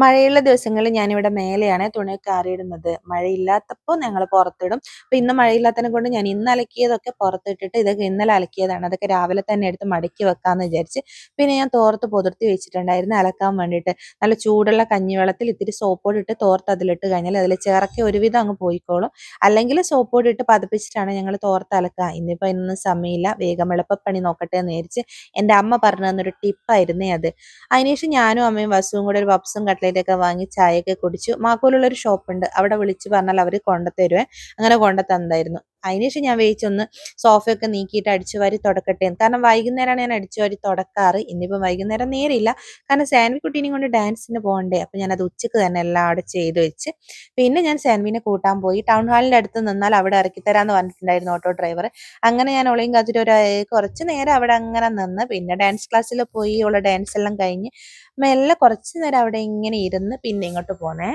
മഴയുള്ള ദിവസങ്ങളിൽ ഞാനിവിടെ മേലെയാണ് തുണിയൊക്കെ ആറിയിടുന്നത്. മഴയില്ലാത്തപ്പോൾ ഞങ്ങൾ പുറത്തിടും. അപ്പോൾ ഇന്ന് മഴയില്ലാത്തതിനെ കൊണ്ട് ഞാൻ ഇന്ന് അലക്കിയതൊക്കെ പുറത്തിട്ടിട്ട് ഇതൊക്കെ ഇന്നലെ അലക്കിയതാണ്. അതൊക്കെ രാവിലെ തന്നെ എടുത്ത് മടക്കി വെക്കാമെന്ന് വിചാരിച്ച്. പിന്നെ ഞാൻ തോർത്ത് പുതിർത്തി വെച്ചിട്ടുണ്ടായിരുന്നു അലക്കാൻ വേണ്ടിയിട്ട്. നല്ല ചൂടുള്ള കഞ്ഞിവെള്ളത്തിൽ ഇത്തിരി സോപ്പ് പൊടി ഇട്ട് തോർത്ത് അതിലിട്ട് കഴിഞ്ഞാൽ അതിൽ ചേറൊക്കെ ഒരുവിധം അങ്ങ് പോയിക്കോളും. അല്ലെങ്കിൽ സോപ്പ് പൊടി ഇട്ട് പതപ്പിച്ചിട്ടാണ് ഞങ്ങൾ തോർത്ത് അലക്കുക. ഇന്നിപ്പോൾ ഇന്ന് സമയമില്ല, വേഗം എളുപ്പപ്പണി നോക്കട്ടെ എന്ന് വിചാരിച്ച് എൻ്റെ അമ്മ പറഞ്ഞു തന്നൊരു ടിപ്പായിരുന്നേ അത്. അതിനുശേഷം ഞാനും അമ്മയും വസുവും കൂടെ ഒരു പപ്സും കട്ട്ലേറ്റൊക്കെ വാങ്ങി ചായയൊക്കെ കുടിച്ചു. മാക്കൂലുള്ളൊരു ഷോപ്പുണ്ട്, അവിടെ വിളിച്ച് പറഞ്ഞാൽ അവർ കൊണ്ടുത്തരുവേ. അങ്ങനെ കൊണ്ടു തന്നതായിരുന്നു. അതിനുശേഷം ഞാൻ വേവിച്ചൊന്ന് സോഫയൊക്കെ നീക്കിയിട്ട് അടിച്ചു വാരി തുടക്കട്ടെ എന്ന്. കാരണം വൈകുന്നേരമാണ് ഞാൻ അടിച്ചു വാരി തുടക്കാറ്. ഇന്നിപ്പോൾ വൈകുന്നേരം നേരില്ല, കാരണം സാൻവി കുട്ടീനെയും കൊണ്ട് ഡാൻസിന് പോകണ്ടേ. അപ്പം ഞാനത് ഉച്ചക്ക് തന്നെ എല്ലാം അവിടെ ചെയ്ത് വെച്ച് പിന്നെ ഞാൻ സാൻവിനെ കൂട്ടാൻ പോയി. ടൗൺ ഹാളിൻ്റെ അടുത്ത് നിന്നാൽ അവിടെ ഇറക്കി തരാമെന്ന് പറഞ്ഞിട്ടുണ്ടായിരുന്നു ഓട്ടോ ഡ്രൈവർ. അങ്ങനെ ഞാൻ ഒളിയും കാത്തിട്ട് കുറച്ച് നേരം അവിടെ അങ്ങനെ നിന്ന് പിന്നെ ഡാൻസ് ക്ലാസ്സിൽ പോയി ഉള്ള ഡാൻസ് എല്ലാം കഴിഞ്ഞ് മെല്ലെ കുറച്ച് നേരം അവിടെ ഇങ്ങനെ ഇരുന്ന് പിന്നെ ഇങ്ങോട്ട് പോന്നേ.